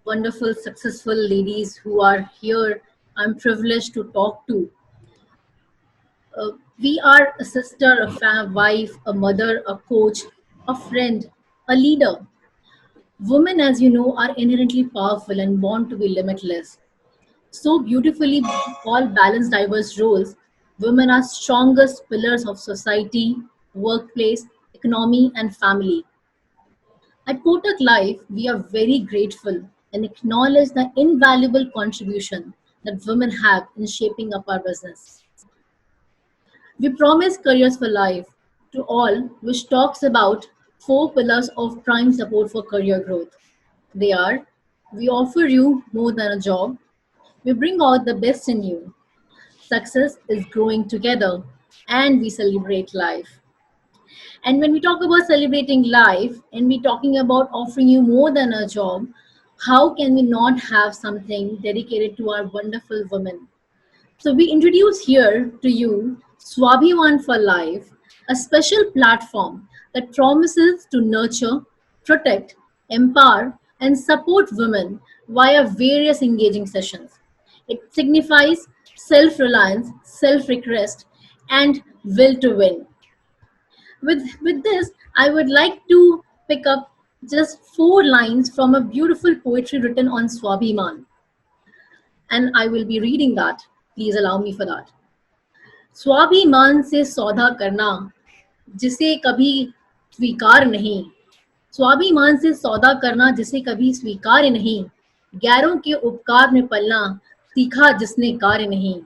wonderful, successful ladies who are here. I'm privileged to talk to. We are a sister, a wife, a mother, a coach, a friend, a leader. Women, as you know, are inherently powerful and born to be limitless. So beautifully all balanced diverse roles, women are strongest pillars of society, workplace, economy, and family. At Kotak Life, we are very grateful and acknowledge the invaluable contribution that women have in shaping up our business. We promise Careers for Life to all, which talks about four pillars of prime support for career growth. They are: we offer you more than a job, we bring out the best in you, success is growing together, and we celebrate life. And when we talk about celebrating life and we talking about offering you more than a job, how can we not have something dedicated to our wonderful women? So we introduce here to you Swabhiman for Life, a special platform that promises to nurture, protect, empower, and support women via various engaging sessions. It signifies self reliance, self request, and will to win. With this, I would like to pick up just four lines from a beautiful poetry written on Swabhiman, and I will be reading that. Please allow me for that. स्वाभिमान से सौदा करना जिसे कभी स्वीकार नहीं, स्वाभिमान से सौदा करना जिसे कभी स्वीकार नहीं, गैरों के उपकार में पलना सीखा जिसने कार्य नहीं,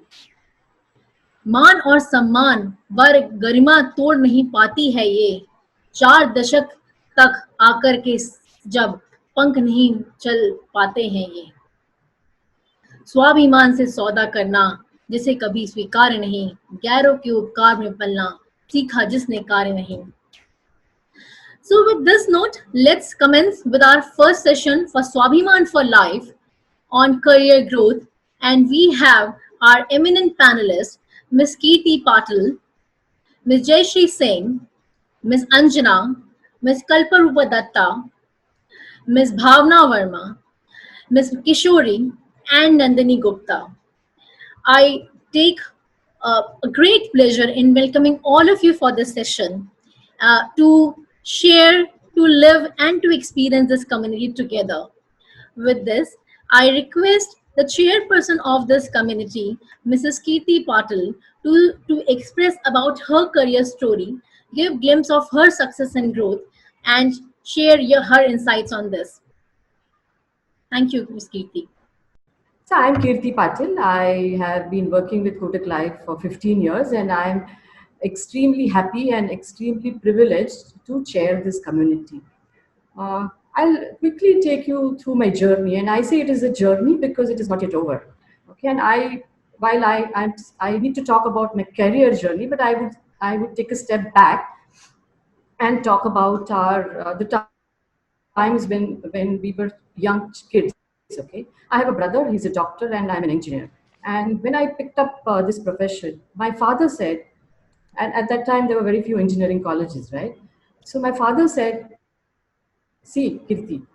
मान और सम्मान वर गरिमा तोड़ नहीं पाती है ये, 4 दशक तक आकर के जब पंख नहीं चल पाते हैं ये, स्वाभिमान से सौदा करना जिसे कभी स्वीकार नहीं, गैरों के उपकार में पलना सीखा जिसने कार्य नहीं. So with this note, let's commence with our first session for Swabhiman for Life on career growth, and we have our eminent panelists, Ms. Kirti Patil, Ms. Jayashree Singh, Ms. Anjana, Ms. Kalparupa Datta, Ms. Bhavna Verma, Ms. Kishori, and Nandini Gupta. I take a great pleasure in welcoming all of you for this session to share, to live, and to experience this community together. With this, I request the chairperson of this community, Mrs. Kirti Patil, to express about her career story, give glimpse of her success and growth, and share her insights on this. Thank you, Ms. Kirti. So I'm Kirti Patil. I have been working with Kotak Life for 15 years, and I'm extremely happy and extremely privileged to chair this community. I'll quickly take you through my journey, and I say it is a journey because it is not yet over. Okay, and I need to talk about my career journey, but I would take a step back and talk about our the times when we were young kids. Okay, I have a brother. He's a doctor, and I'm an engineer. And when I picked up this profession, my father said, and at that time there were very few engineering colleges, right? So my father said, "See, Kirti,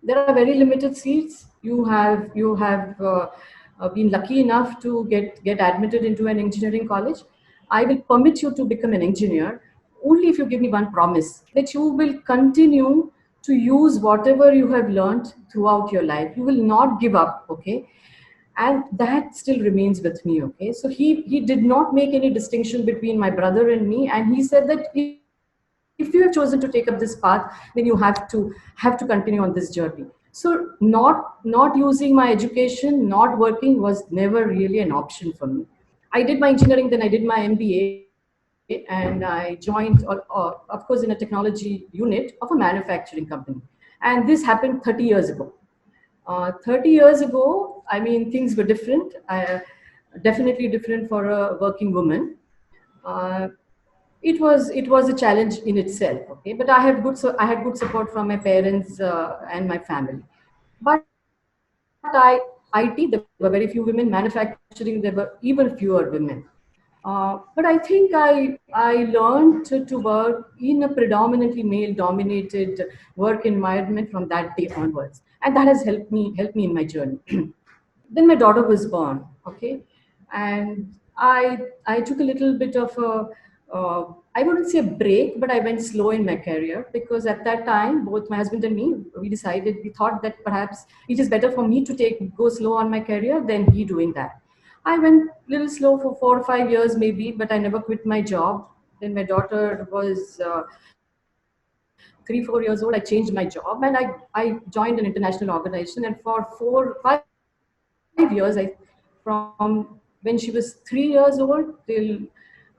there are very limited seats. You have been lucky enough to get admitted into an engineering college. I will permit you to become an engineer only if you give me one promise that you will continue to use whatever you have learned throughout your life. You will not give up, okay?" And that still remains with me, okay? So he did not make any distinction between my brother and me, and he said that if you have chosen to take up this path, then you have to continue on this journey. So not using my education, not working was never really an option for me. I did my engineering, then I did my MBA, and I joined, of course, in a technology unit of a manufacturing company. And this happened 30 years ago. 30 years ago, I mean, things were different, definitely different for a working woman. It was a challenge in itself, okay. But I had good support from my parents and my family. But IT, there were very few women. Manufacturing, there were even fewer women. But I think I learned to work in a predominantly male dominated work environment from that day onwards, and that has helped me in my journey. Then my daughter was born, okay, and I took a little bit of a I wouldn't say a break, but I went slow in my career because at that time both my husband and me, we thought that perhaps it is better for me to go slow on my career than he doing that. I went a little slow for 4 or 5 years maybe, but I never quit my job. Then my daughter was 3 4 years old. I changed my job and I joined an international organization, and for 4 5 years, I from when she was 3 years old till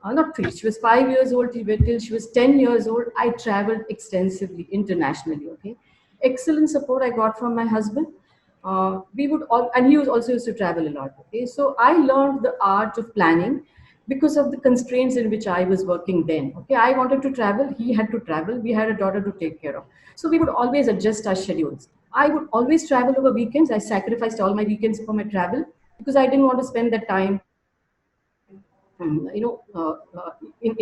not three, she was 5 years old till she was 10 years old. I traveled extensively internationally. Okay, excellent support I got from my husband. We would all, and he was also used to travel a lot. Okay, so I learned the art of planning because of the constraints in which I was working then. Okay, I wanted to travel, he had to travel, we had a daughter to take care of. So we would always adjust our schedules. I would always travel over weekends. I sacrificed all my weekends for my travel because I didn't want to spend that time, in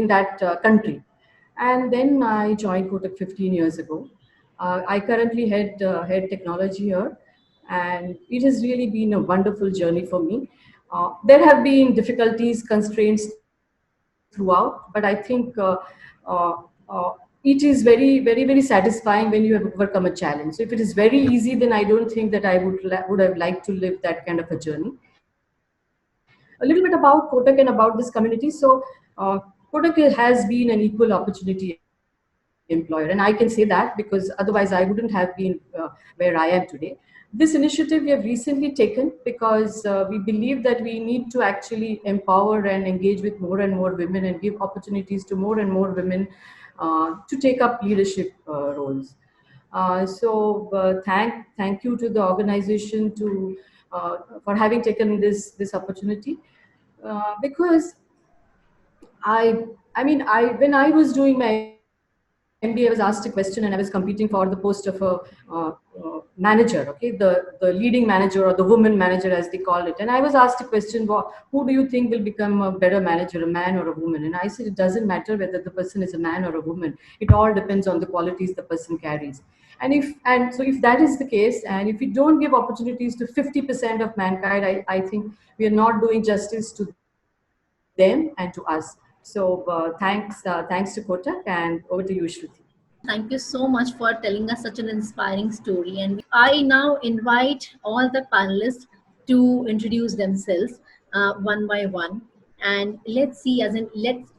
that country. And then I joined Kotak 15 years ago. I currently head technology here, and it has really been a wonderful journey for me. There have been difficulties, constraints throughout, but I think uh, uh, it is very satisfying when you have overcome a challenge. So if it is very easy, then I don't think that I would have liked to live that kind of a journey. A little bit about Kotak and about this community. So Kotak has been an equal opportunity employer, and I can say that because otherwise I wouldn't have been where I am today. This initiative we have recently taken because we believe that we need to actually empower and engage with more and more women and give opportunities to more and more women to take up leadership roles. Thank you to the organization for having taken this opportunity, because I when I was doing my MBA, I was asked a question, and I was competing for the post of a manager, okay, the leading manager or the woman manager as they call it. And I was asked a question, who do you think will become a better manager, a man or a woman? And I said, it doesn't matter whether the person is a man or a woman. It all depends on the qualities the person carries. And so if that is the case, and if we don't give opportunities to 50% of mankind, I think we are not doing justice to them and to us. So thanks to Kotak, and over to you, Shruti. Thank you so much for telling us such an inspiring story. And I now invite all the panelists to introduce themselves one by one. And let's see, as in, let's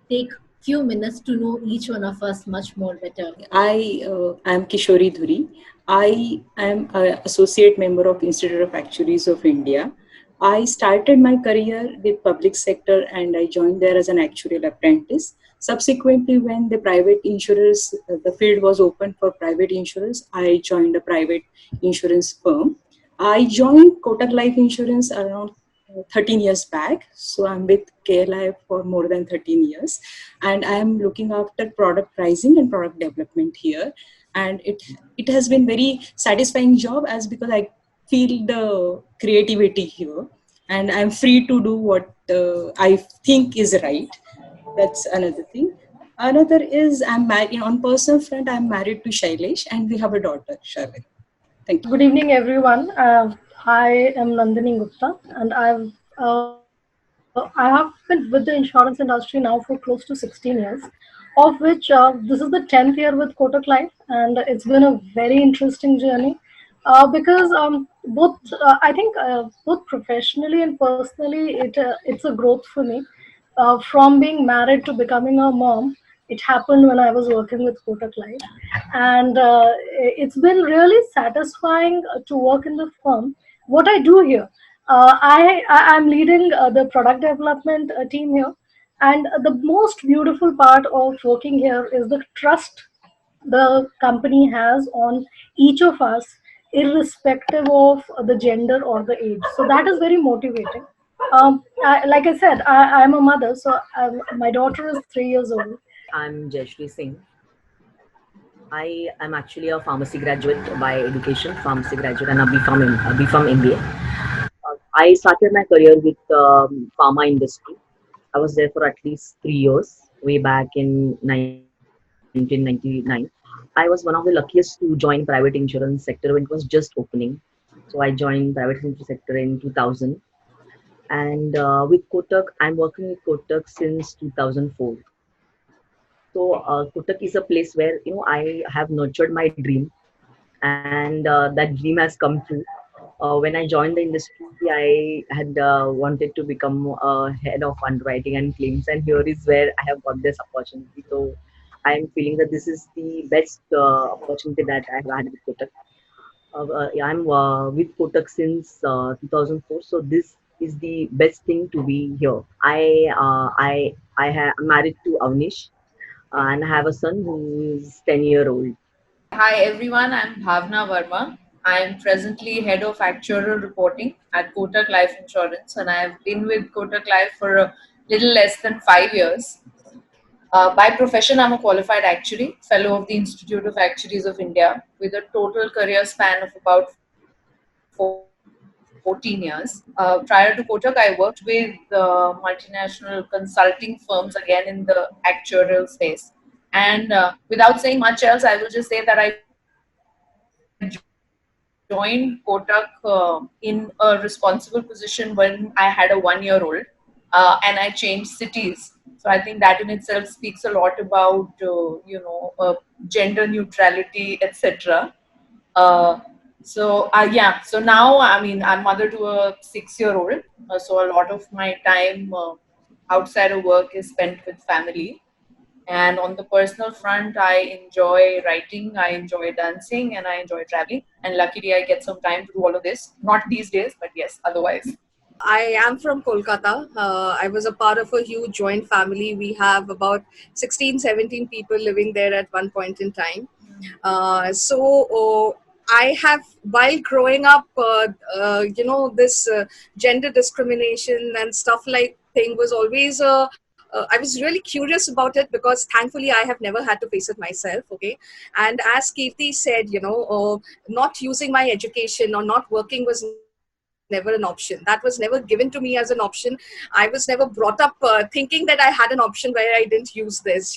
take few minutes to know each one of us much more better. I am Kishori Dhuri. I am an associate member of Institute of Actuaries of India. I started my career with public sector and I joined there as an actuarial apprentice. Subsequently, when the private insurers, the field was open for private insurers, I joined a private insurance firm. I joined Kotak Life Insurance around 13 years back. So I'm with KLI for more than 13 years. And I am looking after product pricing and product development here. And it has been very satisfying job as because I feel the creativity here. And I'm free to do what I think is right. That's another thing. Another is I'm married, on personal front, I'm married to Shailesh and we have a daughter, Sharvin. Thank you. Good evening, everyone. I am Nandini Gupta, and I have been with the insurance industry now for close to 16 years, of which this is the 10th year with Kotak Life, and it's been a very interesting journey because both I think both professionally and personally, it's a growth for me. From being married to becoming a mom, it happened when I was working with Kotak Life, and it's been really satisfying to work in the firm. What I do here, I'm leading the product development team here, and the most beautiful part of working here is the trust the company has on each of us, irrespective of the gender or the age. So that is very motivating. Like I said, I'm a mother, so my daughter is 3 years old. I'm Jayashree Singh. I am actually a pharmacy graduate by education, pharmacy graduate, and a B Pharm MBA. I started my career with pharma industry. I was there for at least 3 years, way back in 1999. I was one of the luckiest to join private insurance sector when it was just opening. So I joined private insurance sector in 2000, and with Kotak, I'm working with Kotak since 2004. So Kotak is a place where I have nurtured my dream, and that dream has come true. When I joined the industry, I had wanted to become head of underwriting and claims, and here is where I have got this opportunity. So I am feeling that this is the best opportunity that I have had with Kotak. Yeah, I'm with Kotak since 2004, so this is the best thing to be here. I'm married to Avnish, and I have a son who is 10-year old. Hi everyone, I'm Bhavna Verma. I am presently head of actuarial reporting at Kotak Life Insurance, and I have been with Kotak Life for a little less than 5 years. By profession, I'm a qualified actuary, fellow of the Institute of Actuaries of India, with a total career span of about 14 years. Prior to Kotak, I worked with multinational consulting firms again in the actuarial space. And without saying much else, I will just say that I joined Kotak in a responsible position when I had a 1 year old, and I changed cities. So I think that in itself speaks a lot about gender neutrality, etc. Uh, so now I mean I'm mother to a 6 year old, so a lot of my time outside of work is spent with family. And on the personal front, I enjoy writing, I enjoy dancing, and I enjoy traveling. And luckily, I get some time to do all of this. Not these days, but yes, otherwise. I am from Kolkata. I was a part of a huge joint family. We have about 16, 17 people living there at one point in time. I have, while growing up, this gender discrimination and stuff like thing was always I was really curious about it because thankfully I have never had to face it myself. Okay. And as Kirti said, not using my education or not working was never an option. That was never given to me as an option. I was never brought up thinking that I had an option where I didn't use this.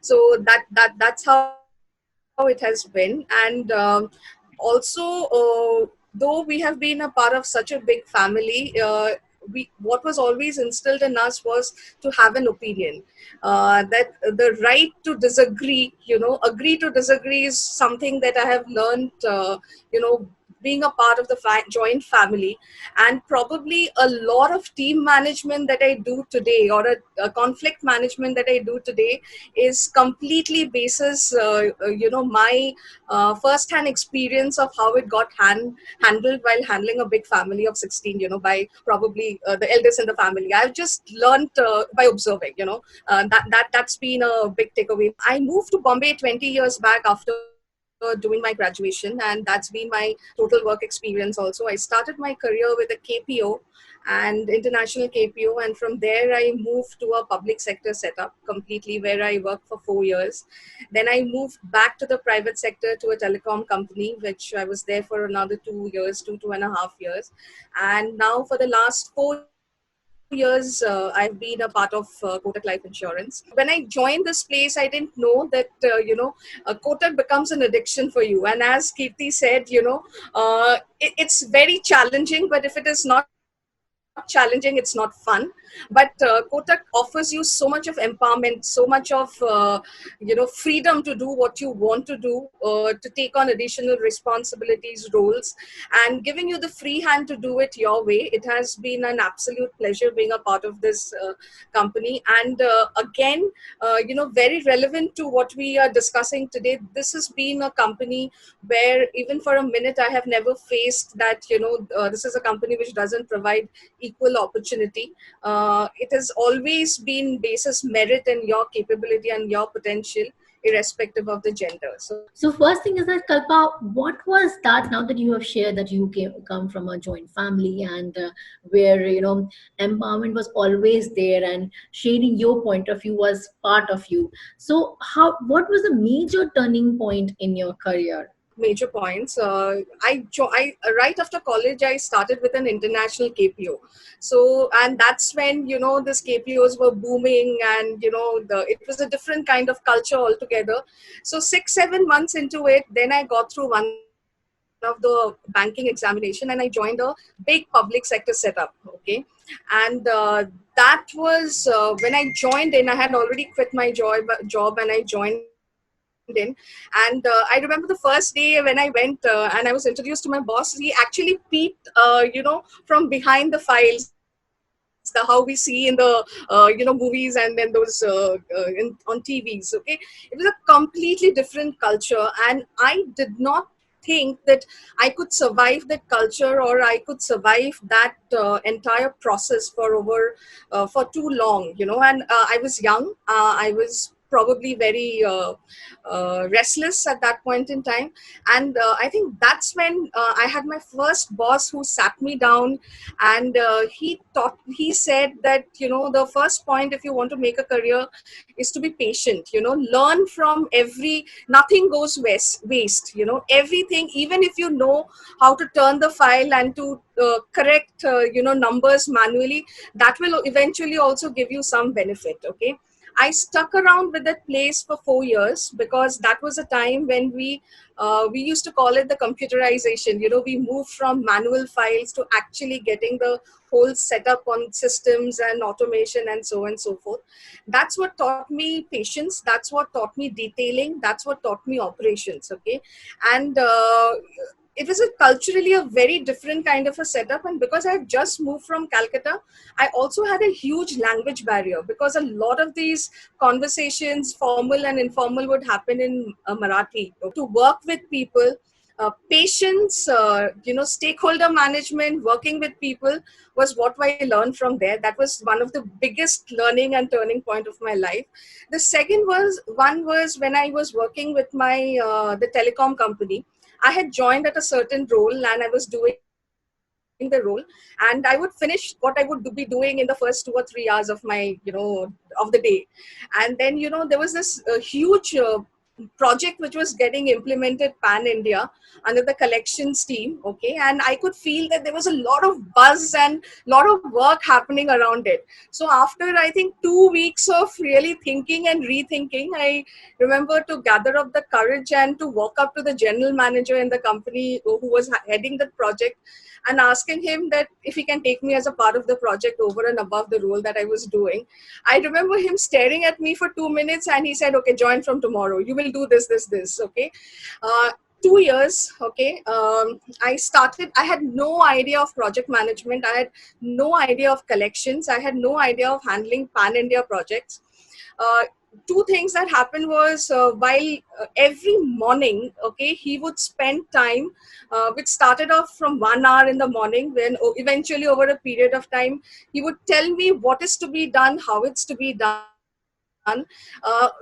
So that's how it has been. And also, though we have been a part of such a big family, what was always instilled in us was to have an opinion. That the right to disagree, agree to disagree is something that I have learned, being a part of the joint family. And probably a lot of team management that I do today, or a conflict management that I do today, is completely basis my first-hand experience of how it got handled while handling a big family of 16, by probably the eldest in the family. I've just learned by observing. That's been a big takeaway. I moved to Bombay 20 years back after doing my graduation, and that's been my total work experience. Also, I started my career with a KPO and international KPO, and from there I moved to a public sector setup completely, where I worked for 4 years. Then I moved back to the private sector to a telecom company, which I was there for another 2 years, 2.5 years. And now for the last 4 years, I've been a part of Kotak Life Insurance. When I joined this place, I didn't know that, Kotak becomes an addiction for you. And as Kirti said, it's very challenging, but if it is not challenging, it's not fun. But Kotak offers you so much of empowerment, so much of freedom to do what you want to do, to take on additional responsibilities, roles, and giving you the free hand to do it your way. It has been an absolute pleasure being a part of this company. And again, very relevant to what we are discussing today, this has been a company where even for a minute I have never faced that this is a company which doesn't provide equal opportunity. It has always been basis merit and your capability and your potential, irrespective of the gender. So first thing is that, Kalpa, what was that, now that you have shared that you come from a joint family, and where empowerment was always there and sharing your point of view was part of you. So what was the major turning point in your career? major points. Right after college, I started with an international KPO. So, and that's when, this KPOs were booming, and, it was a different kind of culture altogether. So 6-7 months into it, then I got through one of the banking examination, and I joined a big public sector setup. Okay. And that was when I joined in, I had already quit my job and I joined in. And I remember the first day when I went and I was introduced to my boss. He actually peeped, from behind the files, the how we see in the movies, and then those on TVs. Okay, it was a completely different culture, and I did not think that I could survive that culture, or I could survive that entire process for too long. And I was young. I was probably very restless at that point in time. And I think that's when I had my first boss who sat me down, and he said that, the first point if you want to make a career is to be patient. Learn from nothing goes waste. Everything, even if you know how to turn the file and to correct numbers manually, that will eventually also give you some benefit. Okay. I stuck around with that place for 4 years, because that was a time when we used to call it the computerization. We moved from manual files to actually getting the whole setup on systems and automation and so on and so forth. That's what taught me patience. That's what taught me detailing. That's what taught me operations. Okay. And it was culturally a very different kind of a setup. And because I had just moved from Calcutta, I also had a huge language barrier, because a lot of these conversations, formal and informal, would happen in Marathi. To work with people, patience, stakeholder management, working with people was what I learned from there. That was one of the biggest learning and turning point of my life. The second was when I was working with the telecom company. I had joined at a certain role, and I was doing the role, and I would finish what I would be doing in the first 2 or 3 hours of my of the day. And then there was this huge project which was getting implemented pan India under the collections team. Okay, and I could feel that there was a lot of buzz and lot of work happening around it. So after, I think, 2 weeks of really thinking and rethinking, I remember to gather up the courage and to walk up to the general manager in the company who was heading the project, and asking him that if he can take me as a part of the project over and above the role that I was doing. I remember him staring at me for 2 minutes, and he said, okay, join from tomorrow. You will do this. Okay. 2 years. Okay. I had no idea of project management. I had no idea of collections. I had no idea of handling pan India projects. Two things that happened was, while every morning, okay, he would spend time, which started off from 1 hour in the morning, when eventually over a period of time, he would tell me what is to be done, how it's to be done.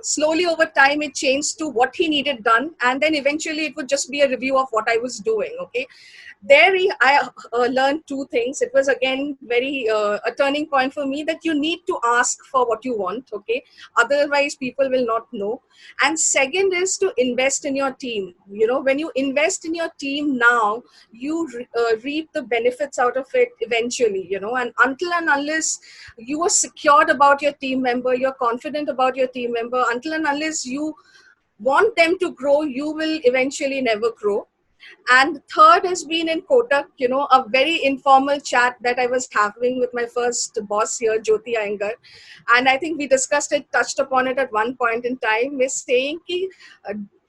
Slowly over time, it changed to what he needed done, and then eventually it would just be a review of what I was doing. Okay. There I learned two things. It was again very a turning point for me, that you need to ask for what you want. Okay, otherwise people will not know. And second is to invest in your team. When you invest in your team now, you reap the benefits out of it eventually. And until and unless you are secured about your team member, you're confident about your team member, until and unless you want them to grow, you will eventually never grow. And third has been in Kotak, a very informal chat that I was having with my first boss here, Jyoti Iyengar. And I think we touched upon it at one point in time. We're saying,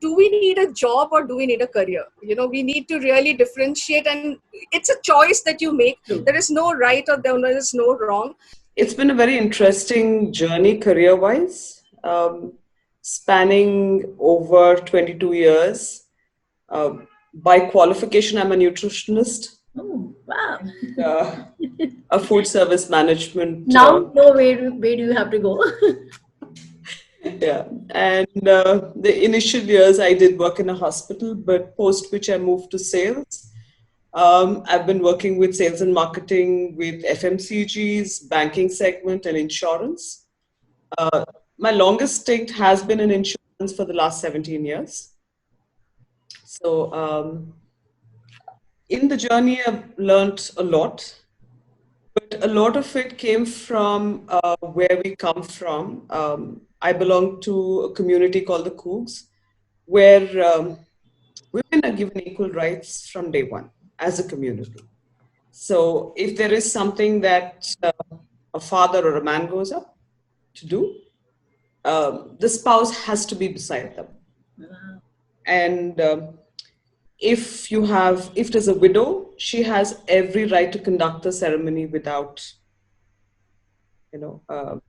do we need a job or do we need a career? We need to really differentiate, and it's a choice that you make. There is no right or there is no wrong. It's been a very interesting journey career-wise, spanning over 22 years. By qualification, I'm a nutritionist. Oh, wow. A food service management. Now, where do you have to go? Yeah, and the initial years I did work in a hospital, but post which I moved to sales. I've been working with sales and marketing with FMCGs, banking segment, and insurance. My longest stint has been in insurance for the last 17 years. So in the journey, I've learned a lot, but a lot of it came from where we come from. I belong to a community called the Cougs, where women are given equal rights from day one as a community. So if there is something that a father or a man goes up to do, the spouse has to be beside them. And if there's a widow, she has every right to conduct the ceremony without, you know,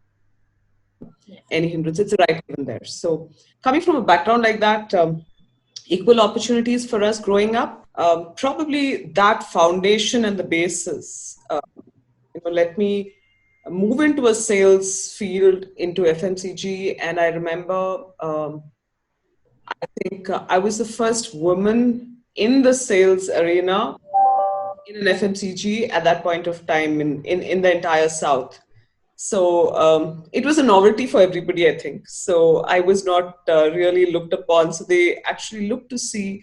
any hindrance. It's a right even there. So coming from a background like that, equal opportunities for us growing up, probably that foundation and the basis, let me move into a sales field, into FMCG. And I remember, I think I was the first woman in the sales arena in an FMCG at that point of time in the entire South. So it was a novelty for everybody, I think. So I was not really looked upon. So they actually looked to see,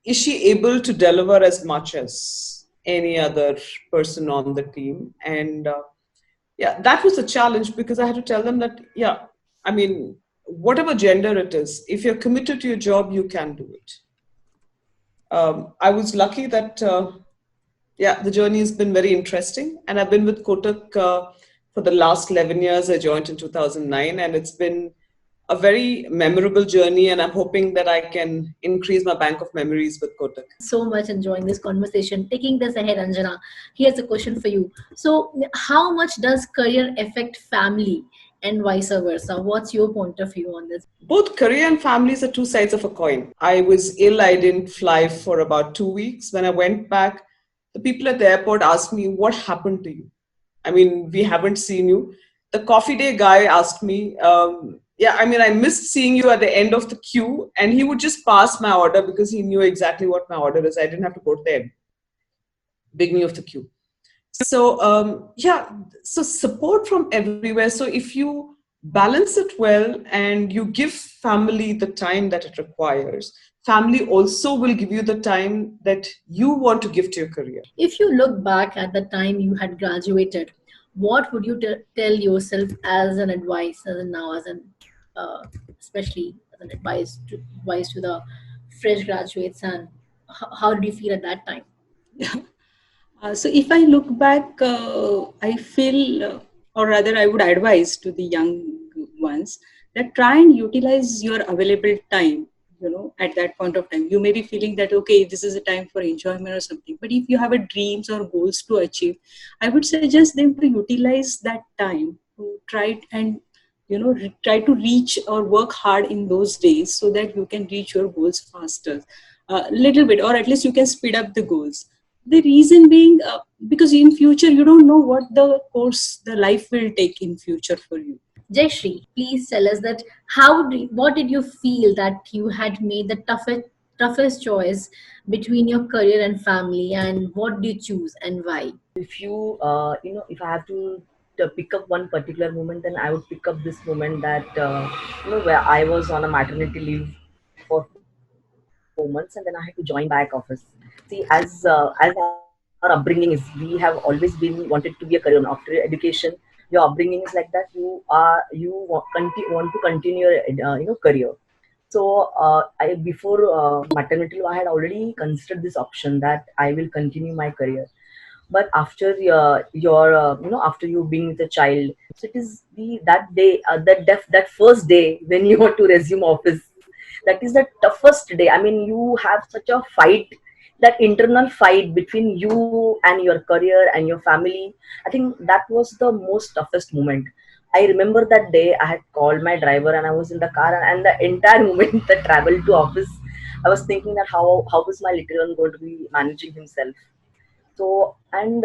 is she able to deliver as much as any other person on the team? And yeah, that was a challenge, because I had to tell them that, yeah, I mean, whatever gender it is, if you're committed to your job, you can do it. I was lucky that, yeah, the journey has been very interesting. And I've been with Kotak for the last 11 years. I joined in 2009, and it's been a very memorable journey. And I'm hoping that I can increase my bank of memories with Kotak. So much enjoying this conversation. Taking this ahead, Anjana, here's a question for you. So, how much does career affect family and vice versa? What's your point of view on this? Both career and families are two sides of a coin. I was ill. I didn't fly for about 2 weeks. When I went back, the people at the airport asked me, what happened to you? I mean, we haven't seen you. The coffee day guy asked me, yeah, I mean, I missed seeing you at the end of the queue. And he would just pass my order because he knew exactly what my order is. I didn't have to go to the beginning of the queue. So, yeah, so support from everywhere. So if you balance it well and you give family the time that it requires, family also will give you the time that you want to give to your career. If you look back at the time you had graduated, what would you tell yourself as an advice, especially as an advice to the fresh graduates, and how did you feel at that time? Yeah. So if I look back, I feel, or rather I would advise to the young ones, that try and utilize your available time, at that point of time. You may be feeling that, okay, this is a time for enjoyment or something. But if you have a dreams or goals to achieve, I would suggest them to utilize that time to try and, try to reach or work hard in those days so that you can reach your goals faster, little bit, or at least you can speed up the goals. The reason being, because in future, you don't know what the course, the life will take in future for you. Jayashree, please tell us that what did you feel that you had made the toughest choice between your career and family, and what did you choose and why? If you, if I have to pick up one particular moment, then I would pick up this moment that, where I was on a maternity leave for 4 months, and then I had to join back office. See, as our upbringing is, we have always been wanted to be a career after education. Your upbringing is like that. Want to continue your career. So I before maternity leave, I had already considered this option that I will continue my career. But after after you being with a child, so it is that day, that first day when you want to resume office, that is the toughest day. I mean, you have such a fight, that internal fight between you and your career and your family. I think that was the most toughest moment. I remember that day I had called my driver and I was in the car, and the entire moment the travel to office, I was thinking that how is my little one going to be managing himself. So, and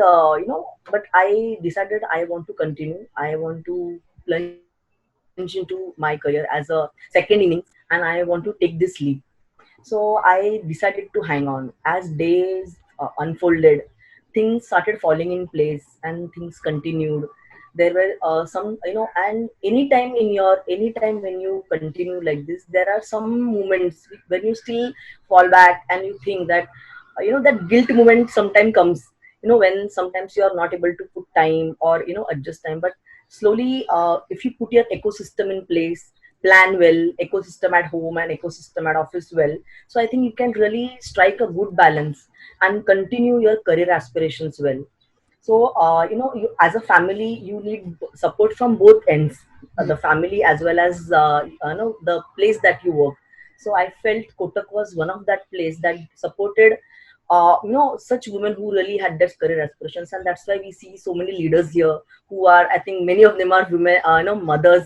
but I decided I want to continue. I want to plunge into my career as a second innings, and I want to take this leap. So I decided to hang on. As days unfolded, things started falling in place and things continued. There were some, and anytime when you continue like this, there are some moments when you still fall back and you think that, that guilt moment sometimes comes, when sometimes you are not able to put time or, adjust time. But slowly, if you put your ecosystem in place, plan well, ecosystem at home and ecosystem at office well, so I think you can really strike a good balance and continue your career aspirations well. So, as a family, you need support from both ends, the family as well as the place that you work. So I felt Kotak was one of that place that supported such women who really had their career aspirations. And that's why we see so many leaders here who are, I think many of them are women, mothers,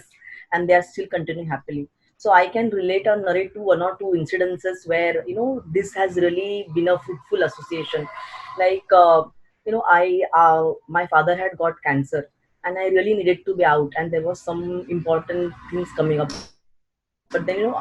and they are still continuing happily. So I can relate or narrate to one or two incidences where, this has really been a fruitful association. Like, I my father had got cancer, and I really needed to be out, and there was some important things coming up. But then,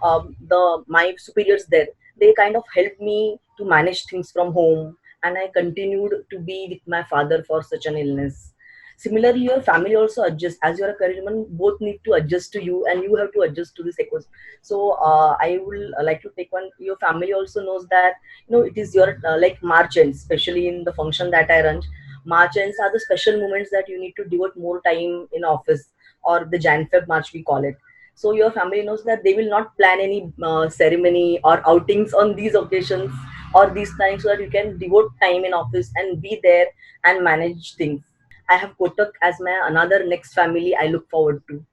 the my superiors there, they kind of helped me to manage things from home, and I continued to be with my father for such an illness. Similarly, your family also adjusts. As you're a career woman, both need to adjust to you, and you have to adjust to this ecosystem. So, I will like to take one. Your family also knows that, it is your like March ends, especially in the function that I run. March ends are the special moments that you need to devote more time in office, or the Jan Feb March we call it. So your family knows that they will not plan any ceremony or outings on these occasions or these times, so that you can devote time in office and be there and manage things. I have Kotak as my another next family I look forward to,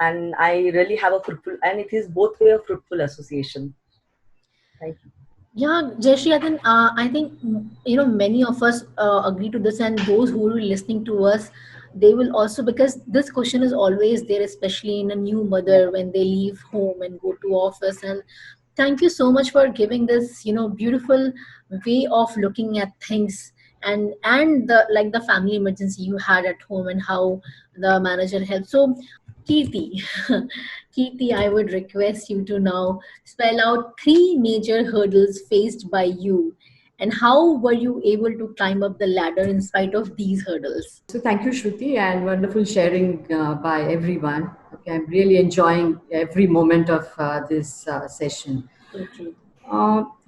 and I really have a fruitful, and it is both way a fruitful association. Thank you. Yeah, Jayashree, I think many of us agree to this, and those who are listening to us, they will also, because this question is always there, especially in a new mother when they leave home and go to office. And thank you so much for giving this beautiful way of looking at things, and the like the family emergency you had at home and how the manager helped. So, Kirti, Kirti, I would request you to now spell out three major hurdles faced by you, and how were you able to climb up the ladder in spite of these hurdles? So thank you, Shruti, and wonderful sharing by everyone. Okay, I'm really enjoying every moment of this session. Totally.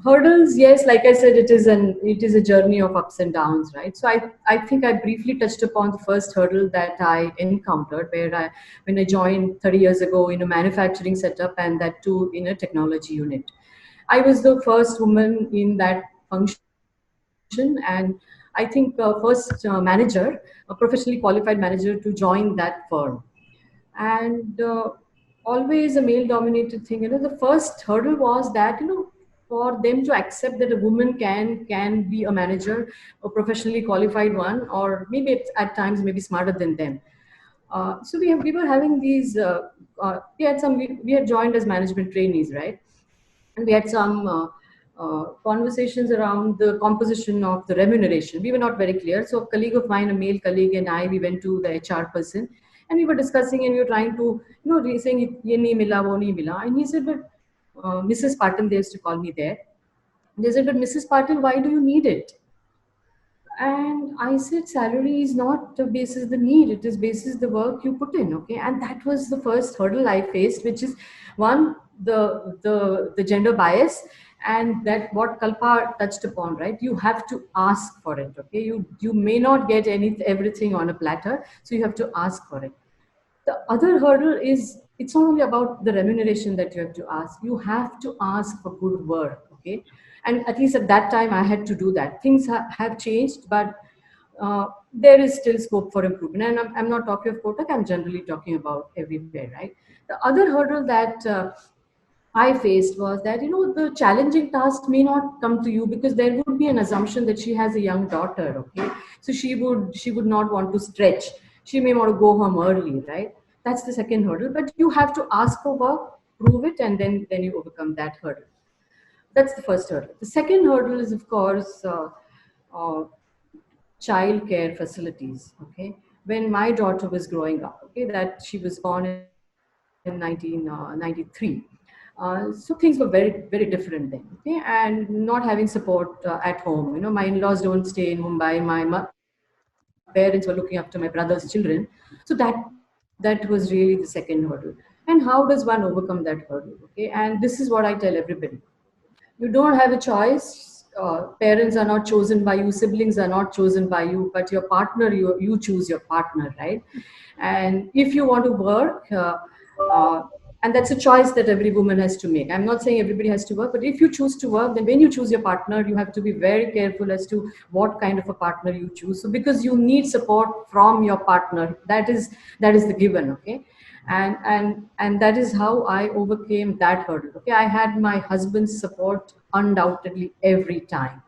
Hurdles, yes, like I said, it is a journey of ups and downs, right? So I think I briefly touched upon the first hurdle that I encountered, when I joined 30 years ago in a manufacturing setup, and that too in a technology unit. I was the first woman in that function, and I think first manager, a professionally qualified manager to join that firm. And always a male dominated thing, the first hurdle was that, for them to accept that a woman can be a manager, a professionally qualified one, or maybe at times maybe smarter than them. So we were having these we had joined as management trainees, right? And we had some conversations around the composition of the remuneration. We were not very clear. So a colleague of mine, a male colleague, and I, we went to the HR person, and we were discussing, and we were trying to, saying, ye nahi mila, wo nahi mila. And he said, but Mrs. Patil, they used to call me there. They said, but Mrs. Patil, why do you need it? And I said, salary is not the basis the need, it is basis the work you put in. Okay. And that was the first hurdle I faced, which is one, the gender bias, and that what Kalpa touched upon, right? You have to ask for it. Okay. You may not get everything on a platter, so you have to ask for it. The other hurdle is, it's not only about the remuneration that you have to ask, you have to ask for good work. Okay. And at least at that time I had to do that. Things have changed, but there is still scope for improvement. And I'm not talking of Kotak, I'm generally talking about everywhere, right? The other hurdle that I faced was that, the challenging task may not come to you, because there would be an assumption that she has a young daughter. Okay. So she would not want to stretch. She may want to go home early, right? That's the second hurdle. But you have to ask for work, prove it, and then you overcome that hurdle. That's the first hurdle. The second hurdle is, of course, child care facilities. Okay. When my daughter was growing up, okay, that she was born in 1993. So things were very, very different then. Okay, and not having support at home. My in-laws don't stay in Mumbai. My parents were looking after my brother's children. So that was really the second hurdle. And how does one overcome that hurdle? Okay, and this is what I tell everybody: you don't have a choice. Parents are not chosen by you, siblings are not chosen by you, but your partner, you choose your partner, right? And if you want to work, uh, and that's a choice that every woman has to make. I'm not saying everybody has to work, but if you choose to work, then when you choose your partner, you have to be very careful as to what kind of a partner you choose. So because you need support from your partner, that is the given, okay? And that is how I overcame that hurdle. Okay, I had my husband's support undoubtedly every time.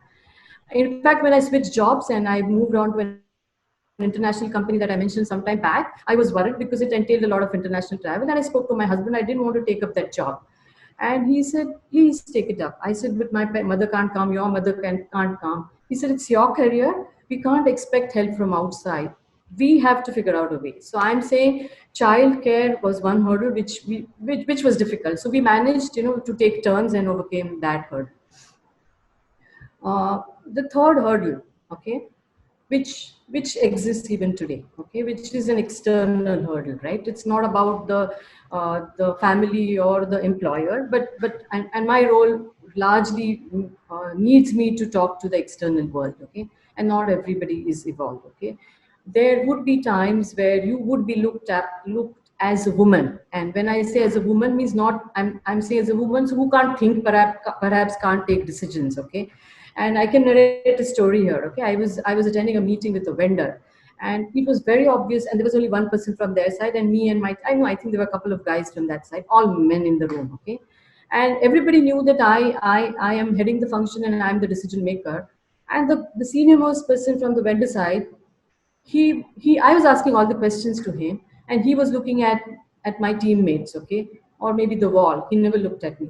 In fact, when I switched jobs and I moved on to an international company that I mentioned some time back, I was worried because it entailed a lot of international travel. And I spoke to my husband, I didn't want to take up that job. And he said, please take it up. I said, but my mother can't come, your mother can't come. He said, it's your career. We can't expect help from outside. We have to figure out a way. So I'm saying childcare was one hurdle which was difficult. So we managed, to take turns and overcame that hurdle. The third hurdle, okay, which exists even today, okay, which is an external hurdle, right? It's not about the family or the employer, but my role largely needs me to talk to the external world, okay, and not everybody is evolved, okay. There would be times where you would be looked as a woman, and when I say as a woman means not I'm saying as a woman who can't think, perhaps can't take decisions, okay. And I can narrate a story here, okay. I was attending a meeting with a vendor, and it was very obvious, and there was only one person from their side, and me and my I think there were a couple of guys from that side, all men in the room, okay. And everybody knew that I am heading the function and I'm the decision maker. And the senior most person from the vendor side, he I was asking all the questions to him, and he was looking at my teammates, okay, or maybe the wall. He never looked at me.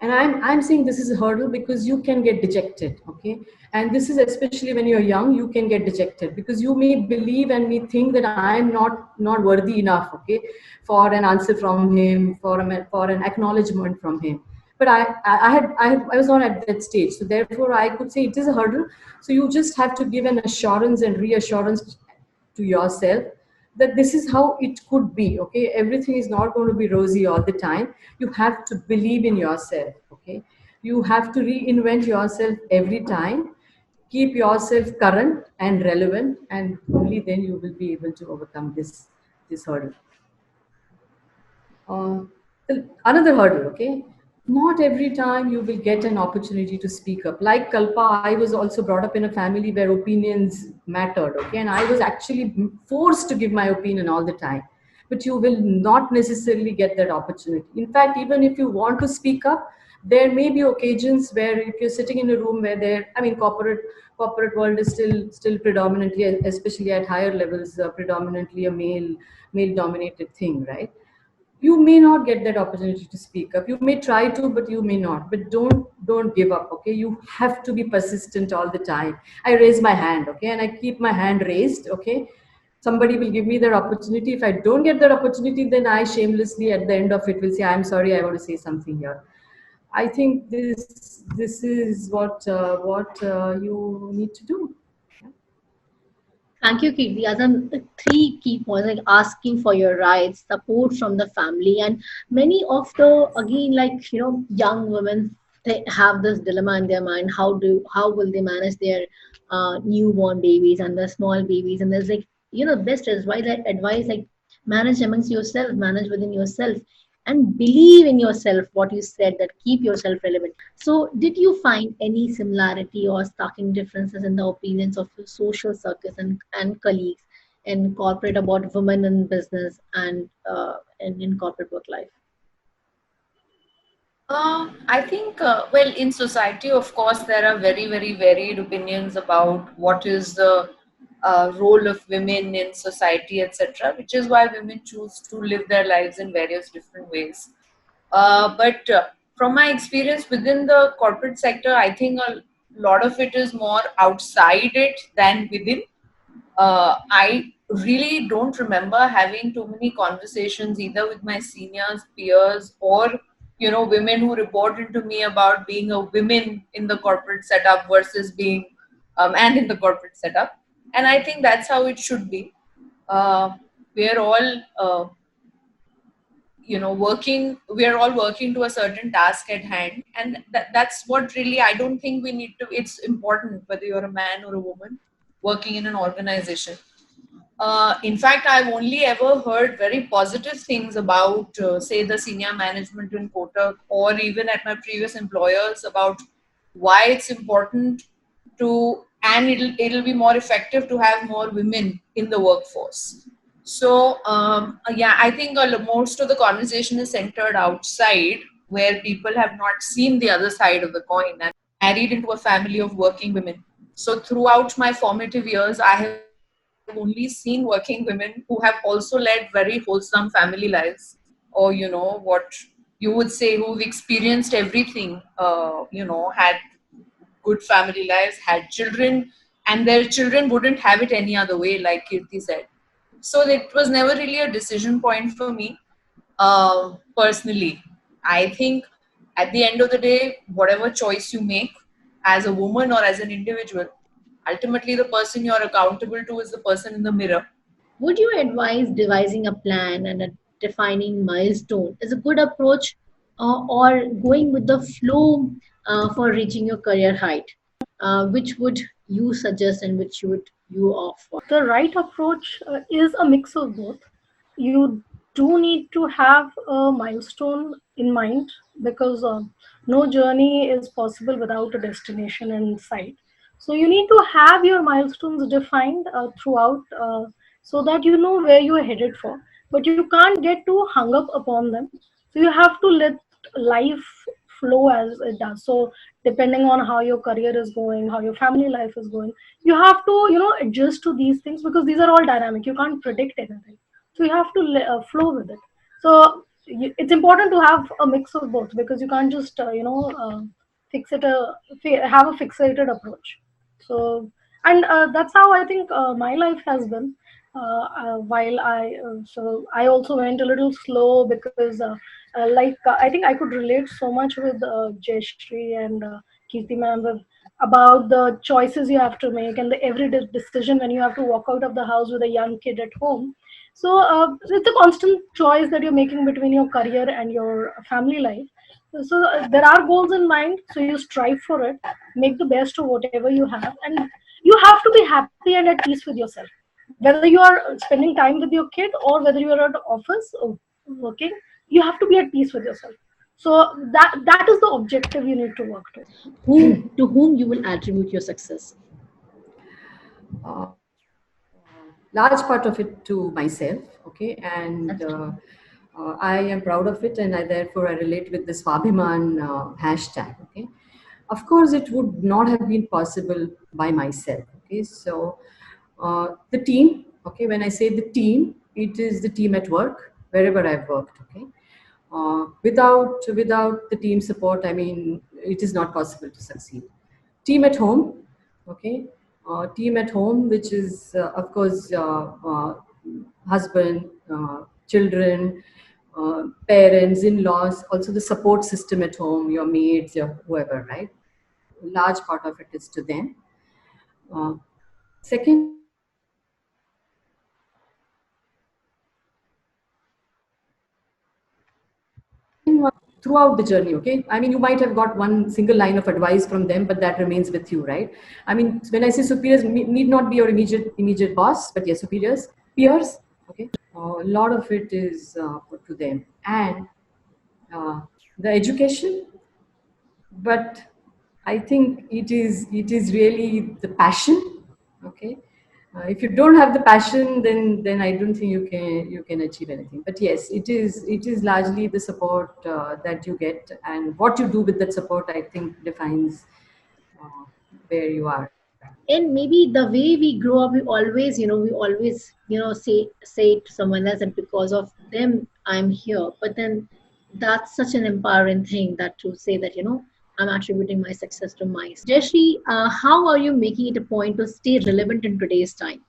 And I'm saying this is a hurdle because you can get dejected, okay. And this is especially when you're young, you can get dejected because you may believe and may think that I'm not worthy enough, okay, for an answer from him, for an acknowledgement from him. But I was not at that stage, so therefore I could say it is a hurdle. So you just have to give an assurance and reassurance to yourself that this is how it could be, okay. Everything is not going to be rosy all the time. You have to believe in yourself, okay. You have to reinvent yourself every time, keep yourself current and relevant, and only then you will be able to overcome this hurdle. uh, Another hurdle, okay. Not every time you will get an opportunity to speak up. Like Kalpa, I was also brought up in a family where opinions mattered, okay, and I was actually forced to give my opinion all the time. But you will not necessarily get that opportunity. In fact, even if you want to speak up, there may be occasions where if you're sitting in a room where corporate world is still predominantly, especially at higher levels, predominantly a male dominated thing, right? You may not get that opportunity to speak up. You may try to, but you may not. But don't give up, okay. You have to be persistent all the time. I raise my hand, okay, and I keep my hand raised, okay. Somebody will give me that opportunity. If I don't get that opportunity, then I shamelessly at the end of it will say, I'm sorry, I want to say something here. I think this is what you need to do. Thank you, Kirti. As in the three key points, like asking for your rights, support from the family, and many of the again, like young women, they have this dilemma in their mind: how will they manage their newborn babies and the small babies? And there's like best advice like manage amongst yourself, manage within yourself, and believe in yourself. What you said, that keep yourself relevant. So, did you find any similarity or starking differences in the opinions of your social circles and colleagues in corporate about women in business and in corporate work life? I think, well, in society, of course, there are very, very varied opinions about what is the role of women in society, etc., which is why women choose to live their lives in various different ways. But from my experience within the corporate sector, I think a lot of it is more outside it than within. I really don't remember having too many conversations either with my seniors, peers, or women who report into me about being a woman in the corporate setup versus being a man in the corporate setup. and I think that's how it should be. We are all we are all working to a certain task at hand, and that's what really, I don't think we need to, it's important whether you're a man or a woman working in an organization. In fact, I've only ever heard very positive things about, say, the senior management in Kotak, or even at my previous employers, about why it's important to, and it'll be more effective to have more women in the workforce. So yeah, I think most of the conversation is centered outside, where people have not seen the other side of the coin, and married into a family of working women. So throughout my formative years, I have only seen working women who have also led very wholesome family lives, or what you would say, who've experienced everything, had good family lives, had children, and their children wouldn't have it any other way, like Kirti said. So it was never really a decision point for me. Personally, I think at the end of the day, whatever choice you make as a woman or as an individual, ultimately the person you're accountable to is the person in the mirror. Would you advise devising a plan and a defining milestone is a good approach, or going with the flow for reaching your career height? Which would you suggest and which would you offer? The right approach is a mix of both. You do need to have a milestone in mind, because no journey is possible without a destination in sight. So you need to have your milestones defined throughout, so that you know where you are headed for. But you can't get too hung up upon them. So you have to let life flow as it does. So depending on how your career is going, how your family life is going, you have to adjust to these things, because these are all dynamic. You can't predict anything, so you have to flow with it. So it's important to have a mix of both, because you can't just fix it have a fixated approach. So, and that's how I think my life has been. While I also went a little slow, because I think I could relate so much with Jayashree and Kirti ma'am, about the choices you have to make, and the every decision when you have to walk out of the house with a young kid at home. So it's a constant choice that you're making between your career and your family life. So there are goals in mind, so you strive for it, make the best of whatever you have, and you have to be happy and at peace with yourself, whether you are spending time with your kid or whether you are at office or working. You have to be at peace with yourself. So that is the objective you need to work to. Whom you will attribute your success? uh, Large part of it to myself, okay, and I am proud of it, and therefore I relate with the Swabhiman hashtag, okay. Of course, it would not have been possible by myself, okay. So the team, okay, when I say the team, it is the team at work, wherever I've worked, okay. Without the team support, I mean, it is not possible to succeed. Team at home, okay. Team at home, which is of course husband, children, parents, in-laws, also the support system at home, your maids, your whoever, right? Large part of it is to them. Second one, throughout the journey, okay, I mean, you might have got one single line of advice from them, but that remains with you, right? I mean, when I say superiors, need not be your immediate boss, but yes, superiors, peers, okay. A lot of it is put to them, and the education, but I think it is really the passion, okay. If you don't have the passion, then I don't think you can achieve anything. But yes, it is largely the support that you get, and what you do with that support, I think, defines uh, where you are. And maybe the way we grow up, we always say it to someone else, and because of them I'm here. But then that's such an empowering thing, that to say that I'm attributing my success to myself. Jayashree, how are you making it a point to stay relevant in today's time?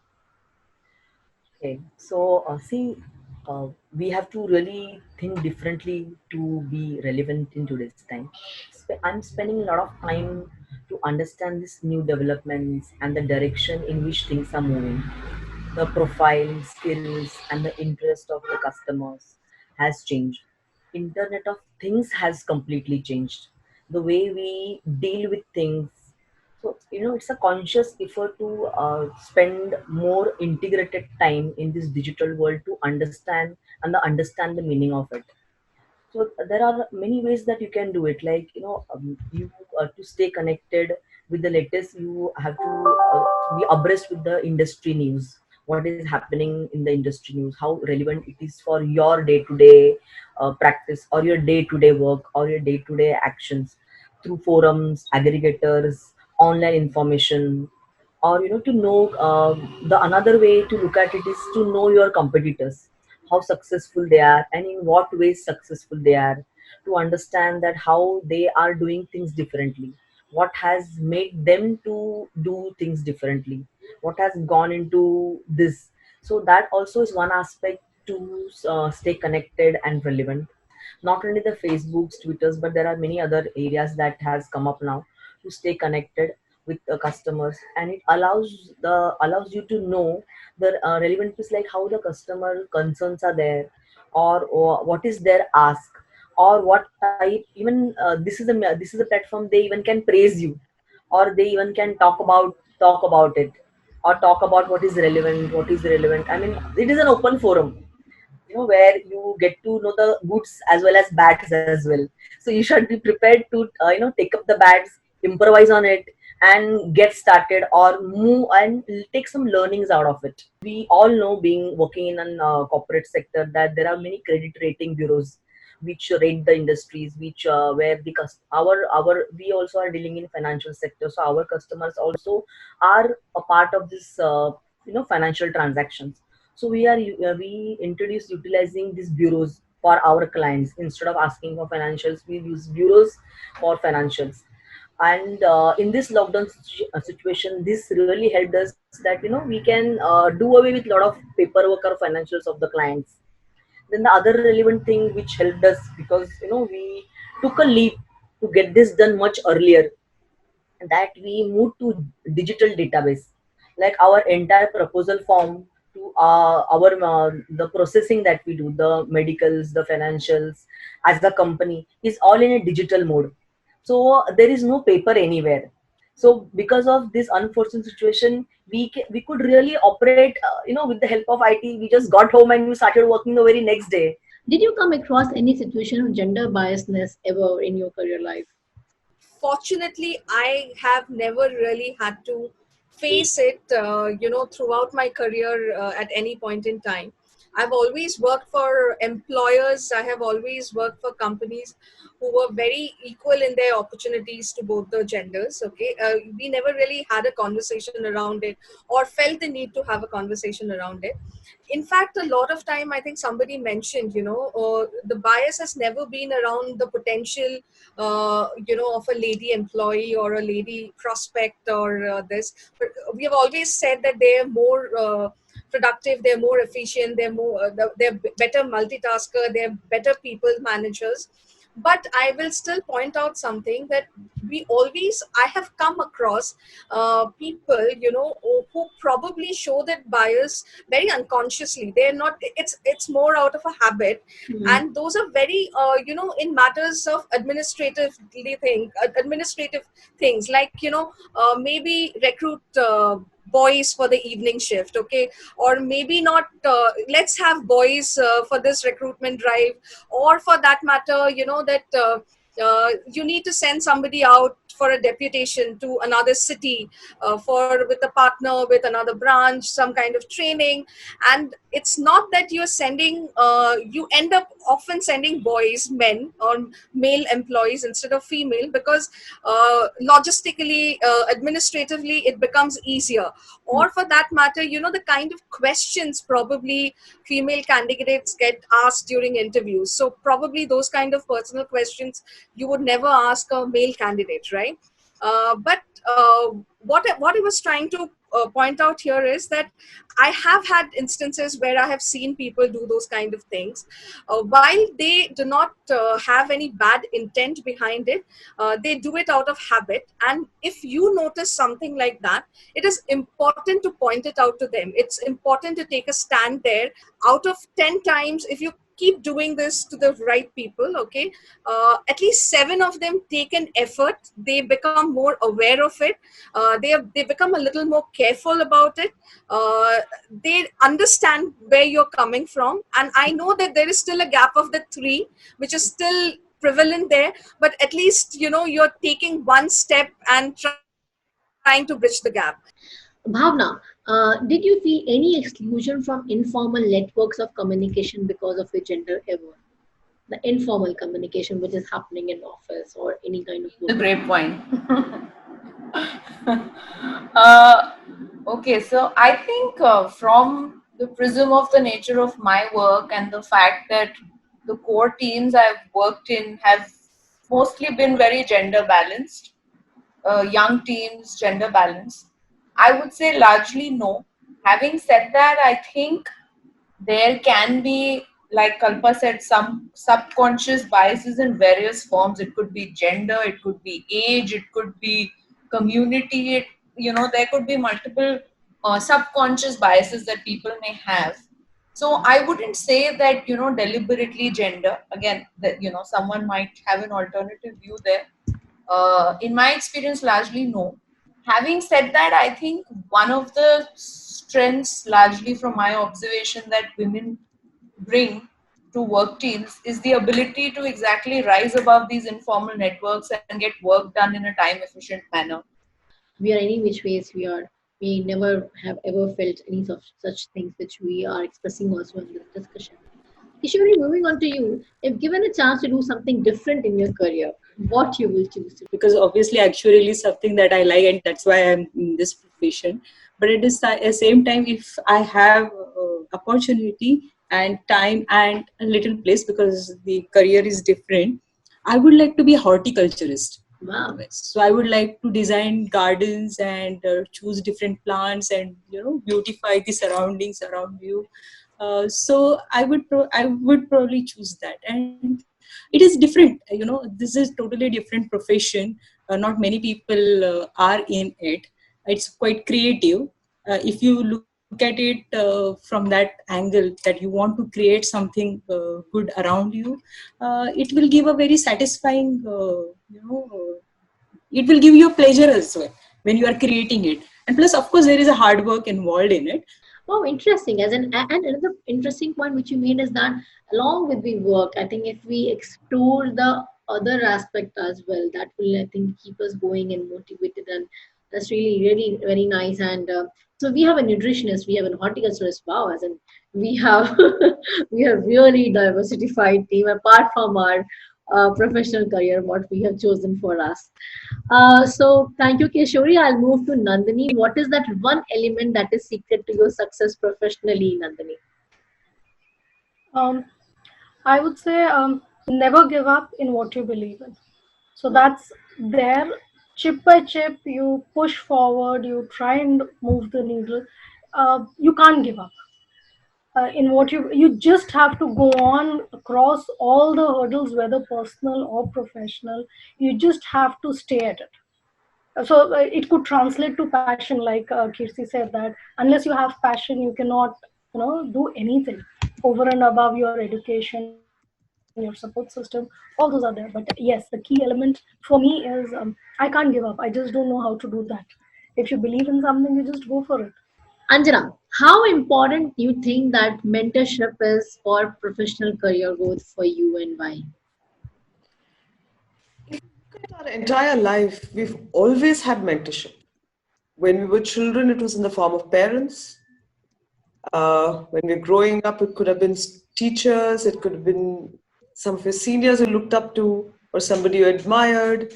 Okay, so see, we have to really think differently to be relevant in today's time. I'm spending a lot of time to understand these new developments and the direction in which things are moving. The profile, skills, and the interest of the customers has changed. Internet of Things has completely changed. The way we deal with things. So, it's a conscious effort to spend more integrated time in this digital world to understand and understand the meaning of it. So there are many ways that you can do it. Like, you to stay connected with the latest, you have to be abreast with the industry news. What is happening in the industry news? How relevant it is for your day-to-day practice, or your day-to-day work, or your day-to-day actions, through forums, aggregators, online information, or to know the another way to look at it is to know your competitors, how successful they are and in what ways successful they are, to understand that how they are doing things differently, what has made them to do things differently, what has gone into this. So that also is one aspect to stay connected and relevant. Not only the Facebooks, Twitters, but there are many other areas that has come up now to stay connected with the customers, and it allows you to know the relevant is like how the customer concerns are there, or what is their ask, or what type. Even this is a platform, they even can praise you, or they even can talk about it, or talk about what is relevant. I mean, it is an open forum, where you get to know the goods as well as bads as well. So you should be prepared to take up the bads, improvise on it, and get started, or move and take some learnings out of it. We all know, being working in an corporate sector, that there are many credit rating bureaus which rate the industries, which where the our we also are dealing in financial sector, so our customers also are a part of this financial transactions. So we introduce utilizing these bureaus for our clients. Instead of asking for financials, we use bureaus for financials. And in this lockdown situation, this really helped us that we can do away with a lot of paperwork or financials of the clients. Then the other relevant thing which helped us, because we took a leap to get this done much earlier, that we moved to digital database, like our entire proposal form, to our the processing that we do, the medicals, the financials, as the company, is all in a digital mode. So there is no paper anywhere. So because of this unfortunate situation, we could really operate with the help of IT. We just got home and we started working the very next day. Did you come across any situation of gender biasness ever in your career life? Fortunately, I have never really had to face it, throughout my career at any point in time. I've always worked for employers. I have always worked for companies who were very equal in their opportunities to both the genders. Okay, we never really had a conversation around it or felt the need to have a conversation around it. In fact, a lot of time, I think somebody mentioned, the bias has never been around the potential of a lady employee or a lady prospect or this. But we have always said that they are more productive, they're more efficient, they're better multitasker, they're better people managers. But I will still point out something, that I have come across people, who probably show that bias very unconsciously. They're not, it's more out of a habit. Mhm. And those are very in matters of administrative things, like maybe recruit boys for the evening shift, okay, or maybe not, let's have boys for this recruitment drive, or for that matter, that you need to send somebody out for a deputation to another city, for with a partner with another branch, some kind of training. And it's not that you're sending, you end up often sending boys, men, or male employees instead of female, because logistically, administratively, it becomes easier. Or for that matter, the kind of questions probably female candidates get asked during interviews, so probably those kind of personal questions you would never ask a male candidate, right? But what I was trying to point out here is that I have had instances where I have seen people do those kind of things. While they do not have any bad intent behind it, they do it out of habit. And if you notice something like that, it is important to point it out to them. It's important to take a stand there. Out of 10 times, if you keep doing this to the right people, okay, at least 7 of them take an effort. They become more aware of it. They become a little more careful about it. They understand where you're coming from. And I know that there is still a gap of the 3 which is still prevalent there, but at least you're taking one step and trying to bridge the gap. Bhavna, did you feel any exclusion from informal networks of communication because of your gender ever? The informal communication which is happening in office or any kind of A work. great point. Okay, so I think from the prism of the nature of my work and the fact that the core teams I've worked in have mostly been very gender balanced, young teams, gender balanced, I would say largely no. Having said that, I think there can be, like Kalpa said, some subconscious biases in various forms. It could be gender, it could be age, it could be community. There could be multiple subconscious biases that people may have. So I wouldn't say that deliberately gender. Again, that someone might have an alternative view there. In my experience, largely no. Having said that, I think one of the strengths, largely from my observation, that women bring to work teams is the ability to exactly rise above these informal networks and get work done in a time efficient manner. We are any which ways we never have ever felt any such things which we are expressing also in this discussion. Kishori, moving on to you, if given a chance to do something different in your career, what you will choose to do? Because obviously actuarial is something that I like, and that's why I'm in this profession. But at the same time, if I have opportunity and time and a little place, because the career is different, I would like to be a horticulturist. Wow. So I would like to design gardens and choose different plants and beautify the surroundings around you. So I would probably choose that, and it is different. This is totally different profession. Not many people are in it. It's quite creative. If you look at it from that angle, that you want to create something good around you, it will give a very satisfying. It will give you pleasure as well when you are creating it. And plus, of course, there is a hard work involved in it. Oh, interesting. And another interesting point which you made is that along with the work, I think if we explore the other aspect as well, that will, I think, keep us going and motivated. And that's really, really very nice. And so we have a nutritionist, we have an horticulturist. Wow, as in we have we have really diversified team apart from our professional career, what we have chosen for us. So thank you, Keshori. I'll move to Nandini. What is that one element that is secret to your success professionally, Nandini? Um, I would say never give up in what you believe in. So that's there. Chip by chip, you push forward, you try and move the needle. You can't give up. In what you just have to go on across all the hurdles, whether personal or professional. You just have to stay at it. So it could translate to passion, like Kirti said, that unless you have passion, you cannot do anything over and above your education, your support system. All those are there. But yes, the key element for me is I can't give up. I just don't know how to do that. If you believe in something, you just go for it. Anjana, how important do you think that mentorship is for professional career growth for you and why? Our entire life, we've always had mentorship. When we were children, it was in the form of parents. When we were growing up, it could have been teachers, it could have been some of your seniors you looked up to, or somebody you admired.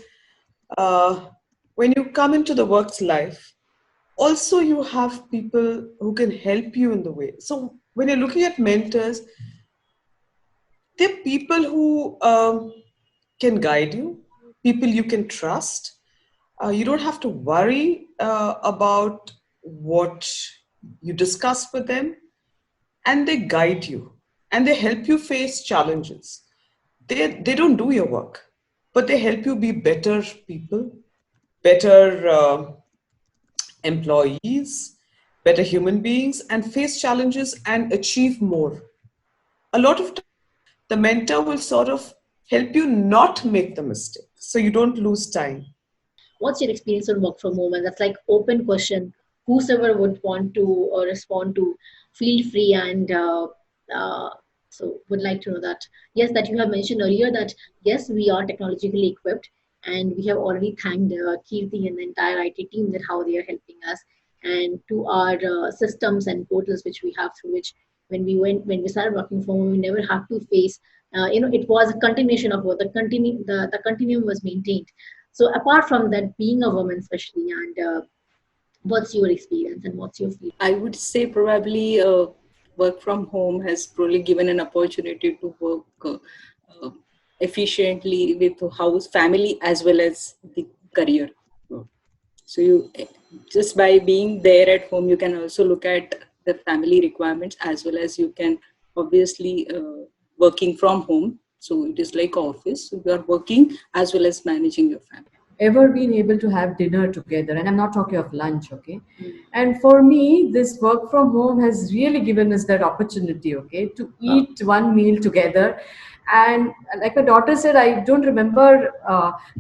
When you come into the work's life, also you have people who can help you in the way. So when you're looking at mentors, they're people who can guide you, people you can trust, You don't have to worry about what you discuss with them, and they guide you and they help you face challenges. They don't do your work, but they help you be better people, better employees, better human beings, and face challenges and achieve more. A lot of times, the mentor will sort of help you not make the mistake so you don't lose time. What's your experience on work from home? And that's like open question. Whosoever would want to respond to, feel free. And so would like to know that. Yes, that you have mentioned earlier that yes, we are technologically equipped, and we have already thanked Kirti and the entire IT team that how they are helping us, and to our systems and portals which we have through which when we started working from home, we never had to face. It was a continuation of work. The continuum was maintained. So apart from that, being a woman, especially, and what's your experience and what's your feeling? I would say probably work from home has probably given an opportunity to work efficiently with house, family, as well as the career. So you just by being there at home, you can also look at the family requirements, as well as you can obviously working from home. So it is like office. So you are working as well as managing your family. Ever been able to have dinner together, and I'm not talking of lunch, okay? And for me, this work from home has really given us that opportunity, okay, to eat one meal together. And like my daughter said, I don't remember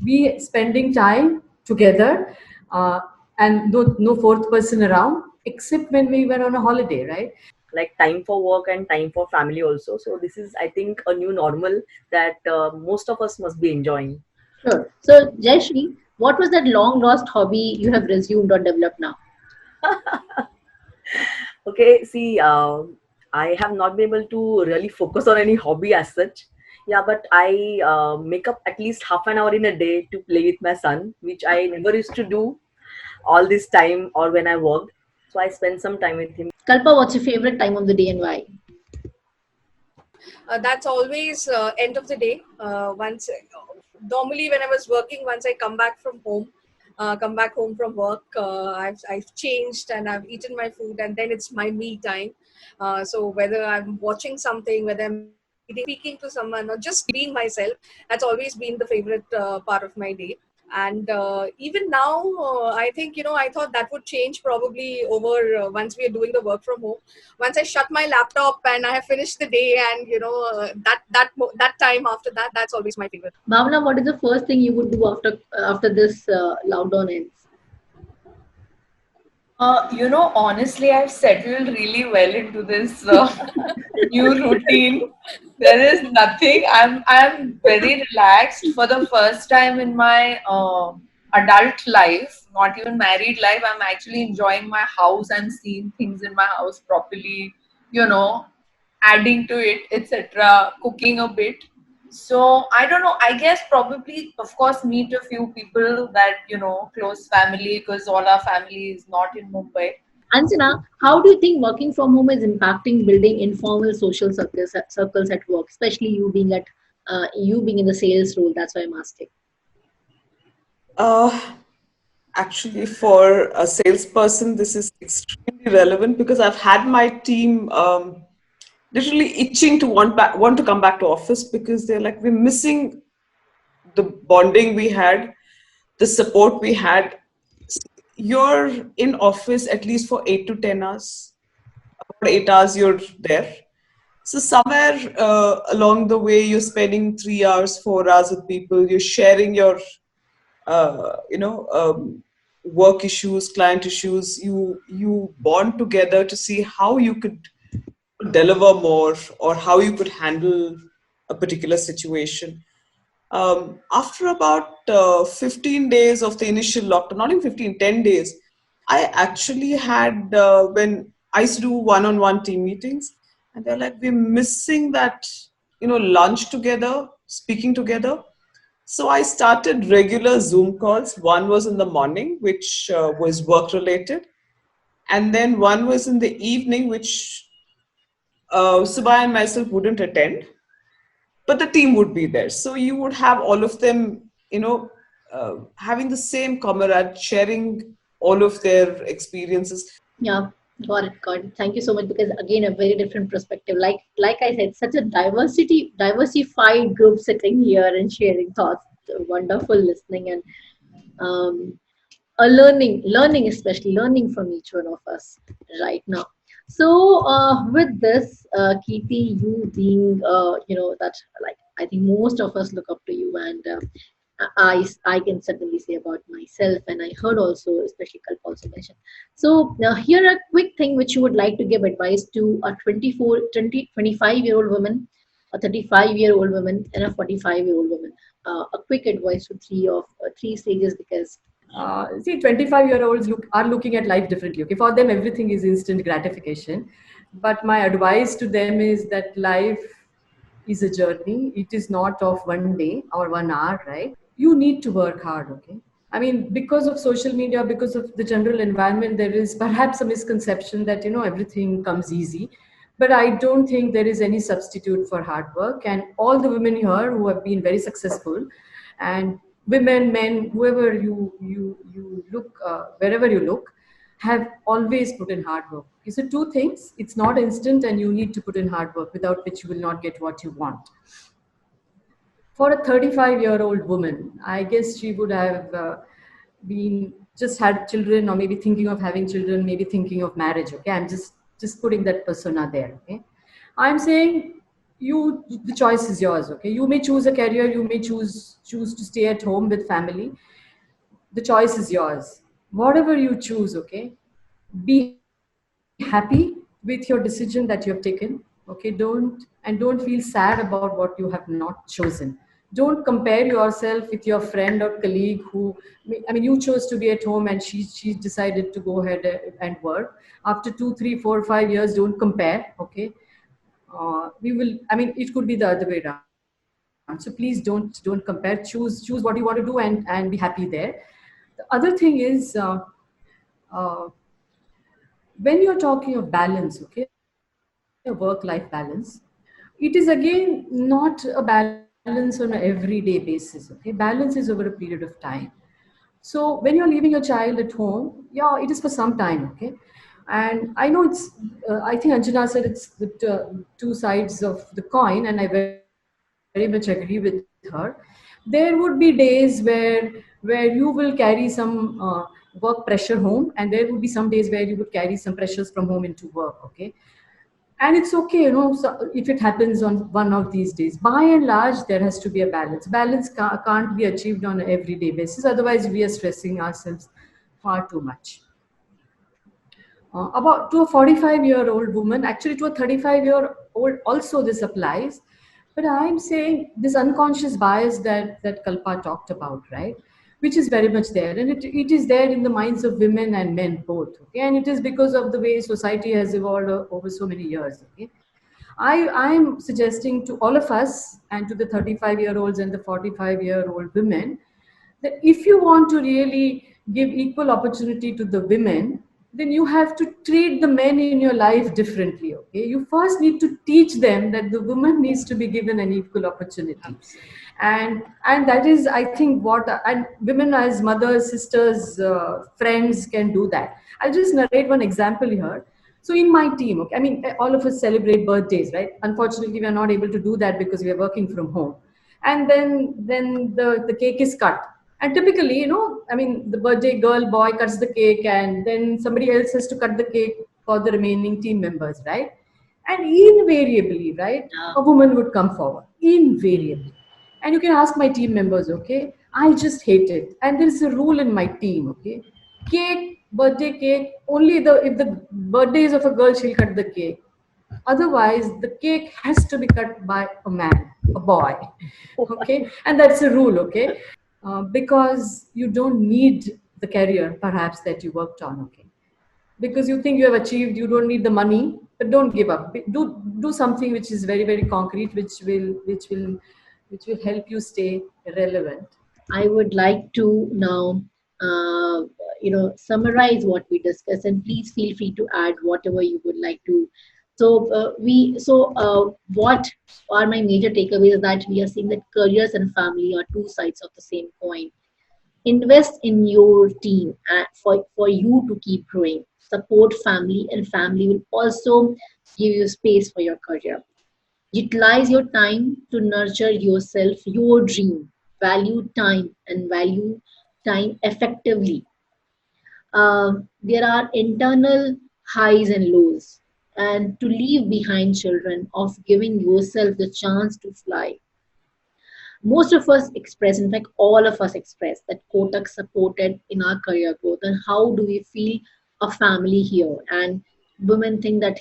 we spending time together, uh, and no fourth person around, except when we were on a holiday, right? Like time for work and time for family also. So this is, I think, a new normal that most of us must be enjoying. Sure. So, Jayashree, what was that long lost hobby you have resumed or developed now? Okay, see, I have not been able to really focus on any hobby as such. Yeah, but I make up at least half an hour in a day to play with my son, which I never used to do all this time or when I worked. So I spend some time with him. Kalpa, what's your favorite time of the day and why? That's always end of the day. Once normally when I was working, once I come back home from work, I've changed and I've eaten my food, and then it's my me time. So whether I'm watching something, whether I'm speaking to someone, or just being myself, that's always been the favorite part of my day. And even now, I think, I thought that would change probably over once we are doing the work from home. Once I shut my laptop and I have finished the day, and that time after that, that's always my favorite. Bhavna, what is the first thing you would do after this lockdown ends? Honestly, I've settled really well into this new routine. There is nothing. I'm very relaxed for the first time in my adult life, not even married life. I'm actually enjoying my house. I'm seeing things in my house properly. You know, adding to it, etc. Cooking a bit. So I don't know. I guess probably, of course, meet a few people that close family, because all our family is not in Mumbai. Anjana, how do you think working from home is impacting building informal social circles at work, especially you being in the sales role? That's why I'm asking. Uh, Actually, for a salesperson, this is extremely relevant because I've had my team literally itching to want to come back to office, because they're like, we're missing the bonding we had, the support we had. You're in office at least for 8 to 10 hours. About 8 hours you're there. So somewhere along the way, you're spending 3 hours, 4 hours with people. You're sharing your, uh, you know, um, work issues, client issues. You bond together to see how you could deliver more, or how you could handle a particular situation. After about 15 days of the initial lockdown, not even 15, 10 days, I actually had, when I used to do one-on-one team meetings, and they're like, we're missing that, lunch together, speaking together. So I started regular Zoom calls. One was in the morning, which was work related. And then one was in the evening, which Subha and myself wouldn't attend, but the team would be there. So you would have all of them, having the same comrade, sharing all of their experiences. Yeah, got it, got it. Thank you so much, because again, a very different perspective. Like I said, such a diversified group sitting here and sharing thoughts. Wonderful listening, and um, a learning, especially learning from each one of us right now. So with this, Kirti, you being that, like, I think most of us look up to you, and I can certainly say about myself, and I heard also, especially Kalp also mentioned. So here a quick thing which you would like to give advice to a 25-year-old woman, a 35-year-old woman, and a 45-year-old woman. A quick advice to three stages, because See, 25-year-olds are looking at life differently. Okay, for them everything is instant gratification, but my advice to them is that life is a journey. It is not of one day or 1 hour, right? You need to work hard. Okay, I mean, because of social media, because of the general environment, there is perhaps a misconception that everything comes easy. But I don't think there is any substitute for hard work. And all the women here who have been very successful, and women, men, whoever you look, wherever you look, have always put in hard work. So two things: it's not instant, and you need to put in hard work, without which you will not get what you want. For a 35-year-old woman, I guess she would have been just had children, or maybe thinking of having children, maybe thinking of marriage. Okay, I'm just putting that persona there. Okay, I'm saying the choice is yours. Okay, you may choose a career, you may choose to stay at home with family. The choice is yours. Whatever you choose, okay, be happy with your decision that you have taken. Okay, don't feel sad about what you have not chosen. Don't compare yourself with your friend or colleague who, I mean, you chose to be at home and she decided to go ahead and work. After 2, 3, 4, 5 years, don't compare. Okay, we will, I mean, it could be the other way around. So please don't compare. Choose what you want to do, and be happy there. The other thing is, uh, when you're talking of balance, okay, a work-life balance, it is again not a balance on an everyday basis. Okay, balance is over a period of time. So when you're leaving your child at home, yeah, it is for some time. Okay, and I know it's. I think Anjana said it's the two sides of the coin, and I very much agree with her. There would be days where you will carry some work pressure home, and there would be some days where you would carry some pressures from home into work. Okay, and it's okay, so if it happens on one of these days. By and large, there has to be a balance can't be achieved on an everyday basis, otherwise we are stressing ourselves far too much. About to a 45-year-old woman, actually to a 35-year-old also this applies, but I'm saying this unconscious bias that Kalpa talked about, right, which is very much there, and it is there in the minds of women and men both. Okay, and it is because of the way society has evolved over so many years. Okay, I'm suggesting to all of us, and to the 35-year-olds and the 45-year-old women, that if you want to really give equal opportunity to the women, then you have to treat the men in your life differently. Okay, you first need to teach them that the woman needs to be given an equal opportunity. And that is, I think, what, and women as mothers, sisters, friends can do that. I'll just narrate one example here. So in my team, okay, I mean, all of us celebrate birthdays, right? Unfortunately, we are not able to do that because we are working from home. And then the cake is cut. And typically, I mean, the birthday girl, boy cuts the cake, and then somebody else has to cut the cake for the remaining team members, right? And invariably, right, a woman would come forward, invariably. And you can ask my team members, okay? I just hate it. And there is a rule in my team, okay? Birthday cake, only if the birthday is of a girl, she'll cut the cake. Otherwise, the cake has to be cut by a man, a boy, okay? And that's a rule, okay? Because you don't need the career, perhaps, that you worked on, okay? Because you think you have achieved, you don't need the money, but don't give up. Do something which is very, very concrete, which will help you stay relevant. I would like to now, summarize what we discussed, and please feel free to add whatever you would like to. What are my major takeaways? That we are seeing that careers and family are two sides of the same coin. Invest in your team for you to keep growing. Support family, and family will also give you space for your career. Utilize your time to nurture yourself, your dream. Value time effectively. There are internal highs and lows, and to leave behind children of giving yourself the chance to fly. Most of us express, in fact, all of us express that Kotak supported in our career growth, and how do we feel a family here? And women think that,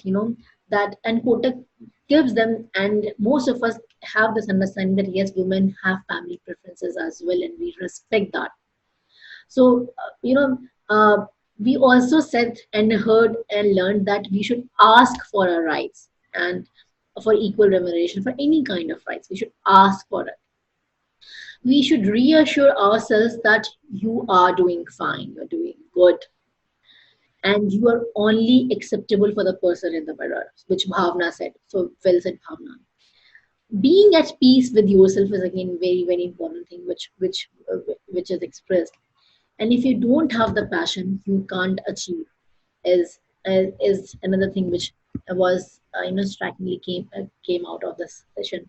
that, and Kotak gives them, and most of us have this understanding that yes, women have family preferences as well, and we respect that. So, we also said and heard and learned that we should ask for our rights and for equal remuneration for any kind of rights. We should ask for it. We should reassure ourselves that you are doing fine, you're doing good, and you are only acceptable for the person in the mirror, which Bhavna said. So well said, Bhavna. Being at peace with yourself is again very, very important thing, which is expressed. And if you don't have the passion, you can't achieve. Is another thing which was strikingly came out of this session.